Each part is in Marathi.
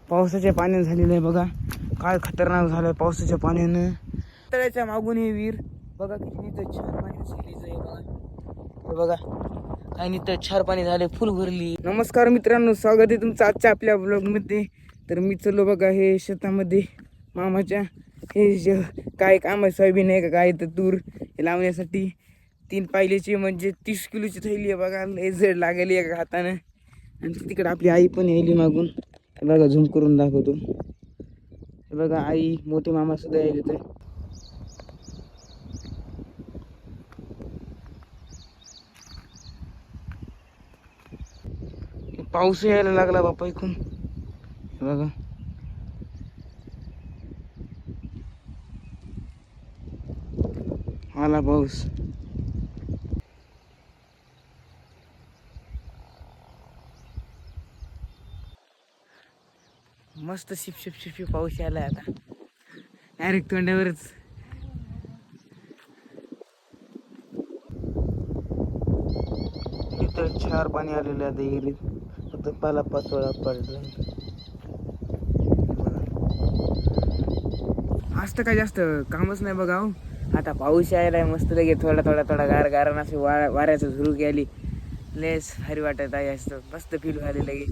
पावसाच्या पाण्याने झालेलं आहे बघा. काय खतरनाक झालंय पावसाच्या पाण्यानं. तळ्याच्या मागून हे विहीर बघा किती नित छान पाणी झालेलं आहे बघा. हे बघा काय नित छान पाणी झाले, फुल भरली. नमस्कार मित्रांनो, स्वागत आहे तुमचं आजच्या आपल्या ब्लॉगमध्ये. तर मी चलो बघा हे शेतामध्ये मामाच्या. हे जे काय काम आहे, सोयाबीन आहे का काय तर तूर हे लावण्यासाठी 3 पायलीची म्हणजे 30 किलोची थैली आहे बघा. लय जड लागली एका हातानं. आणि तिकडे आपली आई पण यायली मागून. हे बघा झूम करून दाखवतो. हे बघा आई, मोठे मामा सुद्धा यायले. तर पाऊस यायला लागला बापा इकडून. हे बघा आला पाऊस. मस्त शिप शिप शिप शिप पाऊस यायला आता डायरेक्ट तोंडावरच. इथं छार पाणी आलेलं आहे आता विहिरीत. फक्त पाला पाचोळा पडला. आज तर काय जास्त कामच नाही बघा हो. आता पाऊस यायलाय मस्त लगे थोडा थोडा थोडा गार गार असे वाऱ्याचं झुरूक आली. लेस भारी वाटत आहे असतं, मस्त फील व्हायला लगे.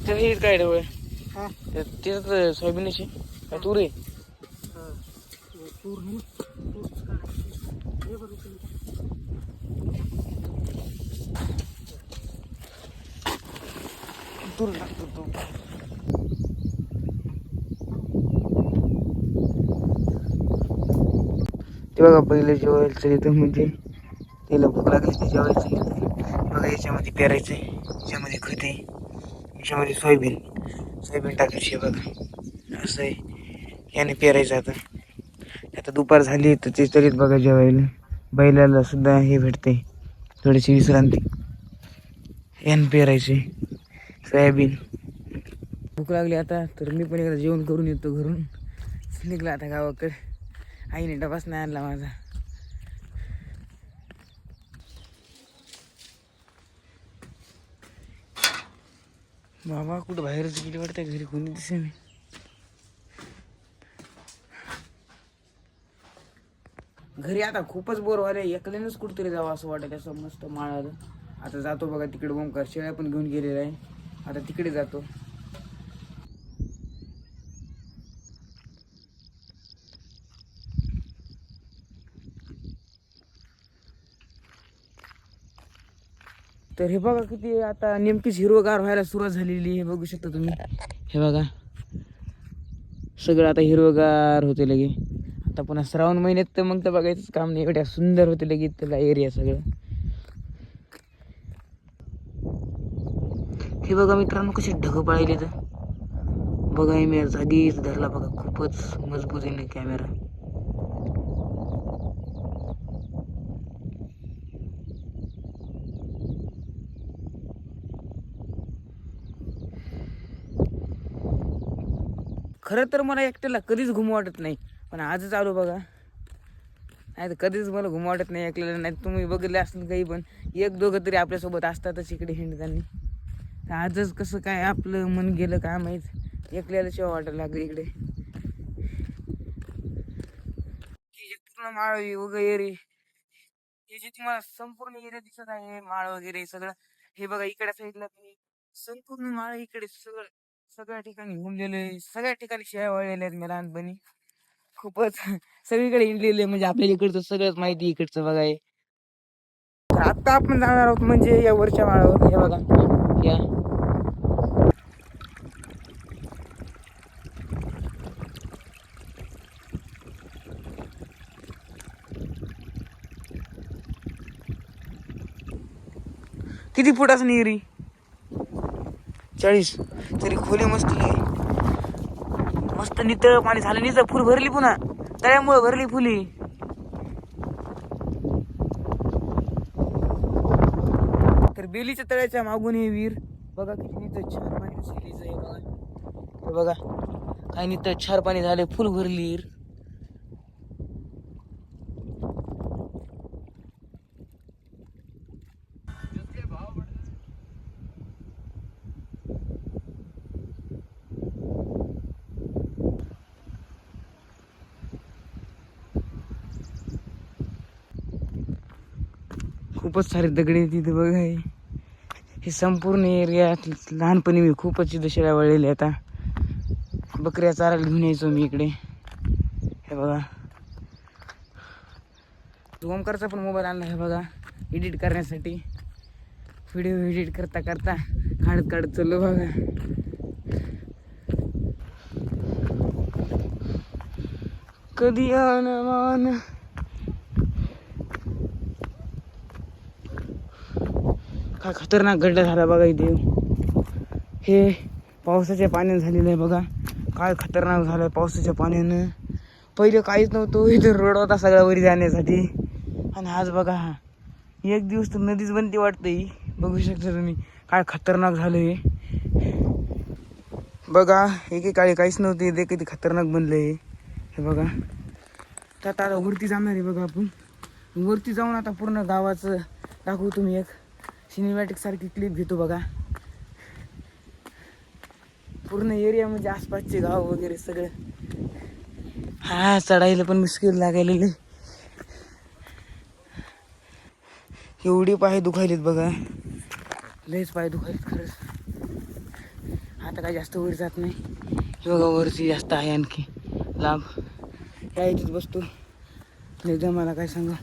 तर हे काय डोळे तेच सोयाबीनची काय तूर आहे. तूर लागतो तो. ते बघा पहिले जेवायचं इथं म्हणजे त्याला भूक लागली ते जेवायचं. बघा याच्यामध्ये पेरायचं आहे, याच्यामध्ये खत आहे, याच्यामध्ये सोयाबीन टाकायची बघा. असं आहे, याने पेरायचं. आता आता दुपार झाली तर ते तरीच बघा जेवायला. बैलाला सुद्धा हे भेटते थोडीशी विश्रांती. याने पेरायचे सोयाबीन. भूक लागली आता तर मी पण एकदा जेवण करून येतो घरून. निघला आता गावाकडे. आईने डबाच नाही आणला माझा. बाबा कुठं बाहेरच गेली वाटतं, घरी कोणी दिसे नाही. घरी आता खूपच बोर व्हायला. एकल्यानंच कुठतरी जावं असं वाटत असं मस्त माळाला. आता जातो बघा तिकडे. ओमकार शेळ्या पण घेऊन गेलेला आहे, आता तिकडे जातो. तर हे बघा किती आता नेमकीच हिरवगार व्हायला सुरुवात झालेली. हे बघू शकता तुम्ही. हे बघा सगळं आता हिरवगार होते लगे. आता पुन्हा श्रावण महिन्यात तर मग तर बघायचंच काम नाही. एवढ्या सुंदर होते लगे त्याला एरिया सगळं. हे बघा मित्रांनो कसे ढग पळायले. तर बघा मी जागीच धरला बघा. खूपच मजबूत आहे कॅमेरा. खरं तर मला एकट्याला कधीच घुमू वाटत नाही, पण आजच आलो बघा. नाही तर कधीच मला घुमू वाटत नाही एकट्याला. नाही तुम्ही बघितले असतील काही पण एक दोघं तरी आपल्यासोबत असतातच इकडे हिंडताना. तर आजच कसं काय आपलं मन गेलं काय माहीत. एकल्याला शेवा वाटायला लागलं इकडे. पूर्ण माळ वगैरे हे जे तुम्हाला संपूर्ण एरिया दिसत आहे, माळ वगैरे सगळं. हे बघा इकडे साईडला संपूर्ण माळ इकडे सगळं सगळ्या ठिकाणी घुमलेले. सगळ्या ठिकाणी शेळ्या वळलेल्या आहेत मी लहानपणी. खूपच सगळीकडे हिंडलेले. म्हणजे आपल्या इकडचं सगळंच माहिती इकडचं बघाय. तर आता आपण जाणार आहोत म्हणजे या वरच्या माळावर. हे बघा या किती फुटाचं निरी 40. तरी खोली मस्त आहे. मस्त नितळ पाणी झालं. नितळ फुल भरली पुन्हा तळ्यामुळे भरली फुली. तर बेलीच्या तळ्याच्या मागून हे विहीर बघा किती नितळ छान पाणी झालीच आहे बघा. हे बघा काय नितळ छान पाणी झाले, फुल भरली विहीर. खूपच सारे दगड आहेत तिथे बघा. हे संपूर्ण एरियात लहानपणी मी खूपच इथं शेळ्या वळलेल्या. आता बकऱ्या चारायला घेऊन यायचो मी इकडे. हे बघा ओमकारचा पण मोबाईल आणला हे बघा एडिट करण्यासाठी. व्हिडिओ एडिट करता करता काढत चाललो बघा. कधी मान काय खतरनाक गड्डा झाला बघा इथे. हे पावसाच्या पाण्यानं झालेलं आहे बघा. काय खतरनाक झालं पावसाच्या पाण्यानं. पहिले काहीच नव्हतं इथे रोड होता सगळ्या वरी जाण्यासाठी. आणि आज बघा एक दिवस तर नदीच बनती वाटते. बघू शकता तुम्ही काय खतरनाक झालं हे बघा. एकेकाळी काहीच नव्हते ते किती खतरनाक बनलं हे बघा. तर आता वरती जाणार आहे बघा आपण. वरती जाऊन आता पूर्ण गावाचं दाखवू. तुम्ही एक सिनेमॅटिक सारखी क्लिप घेतो बघा. पूर्ण एरिया म्हणजे आसपासचे गाव वगैरे सगळं. हा चढायला पण मुश्किल लागायलेले. एवढे पाय दुखायलेत बघा. लयच पाय दुखायलेत खरंच. आता काय जास्त वर जात नाही. हे बघा वरती जास्त आहे आणखी लांब. या इथेच बसतो नाही मला काय सांगा.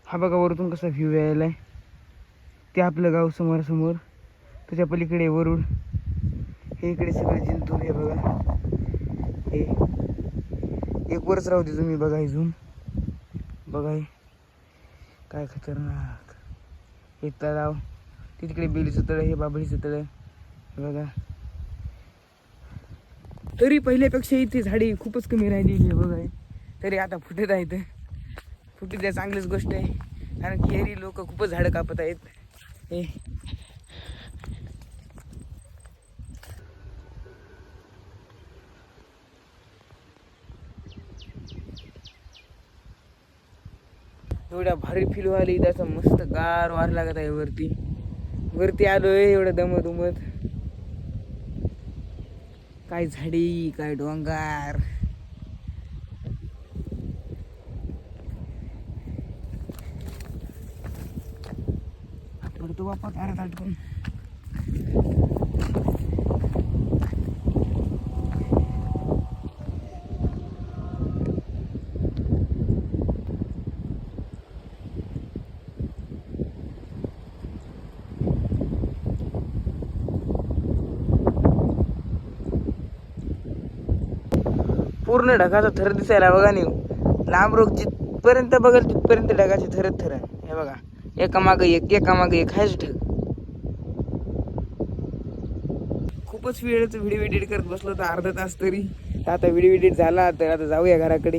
हा बघा वरतून कसा व्ह्यू यायलाय. ते आपलं गाव समोर. त्याच्या पलीकडे वरुड. हे इकडे सगळे जिंतूर. हे बघा हे एक वरच राहू दे तुम्ही बघा. इथून बघा काय खतरनाक. हे तलाव तिकडे बेलीचं तळ. हे बाबळीचं तळ. हे बघा तरी पहिल्यापेक्षा इथे झाडी खूपच कमी राहिलेली आहे बघा. तरी आता फुटत आहेत. फुटू द्या चांगलीच गोष्ट आहे. कारण की एरी लोक खूपच झाडं कापत आहेत. हे एवढ्या भारी फील व्हायला इथं. असं मस्त गार वार लागत आहे वरती आलोय. एवढं दमत काय झाडी काय डोंगर. पडतो बाप्पा तारात अटकून. पूर्ण ढगाचा थर दिसायला बघा. नाही लांब रोग जिथपर्यंत बघेल तिथपर्यंत ढगाचे थर. हे बघा एकामागं एक हायच ढग. खूपच वेळेचं व्हिडिओ एडिट करत बसलो तर अर्धा तास तरी. आता व्हिडिओ एडिट झाला तर आता जाऊया घराकडे.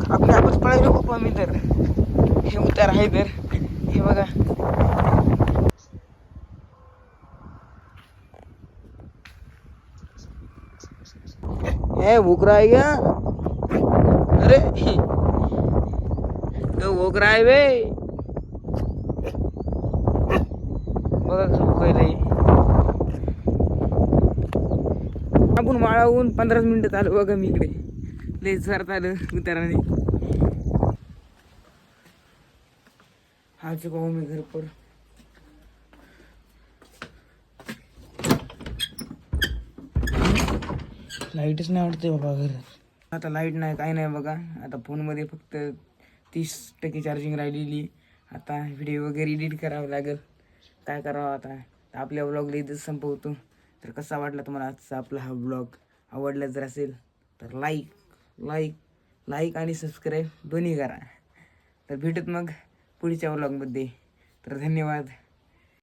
आपणच पळायलो बाप्पा. मी तर हे उतार आहे तर हे बघा. हे भूकरा आहे क्या. अरे तो भूकरा आहे बे. बघा कसं भुकायलंय. आपण माळाहून 15 मिनिटं आलो बघा. मी इकडे लय सरत आलं उताराने. आज पाहू मी घर पर. लाईटच नाही वाटते बाबा घरात. आता लाईट नाही काय नाही बघा. आता फोनमध्ये फक्त 30% चार्जिंग राहिलेली. आता व्हिडिओ वगैरे एडिट करावं लागेल. काय करावं आता. आपल्या व्लॉगला इथंच संपवतो. तर कसा वाटला तुम्हाला आजचा आपला हा व्लॉग. आवडला जर असेल तर लाईक आणि सबस्क्राईब दोन्ही करा. तर भेटत मग पुढच्या व्लॉगमध्ये. तर धन्यवाद.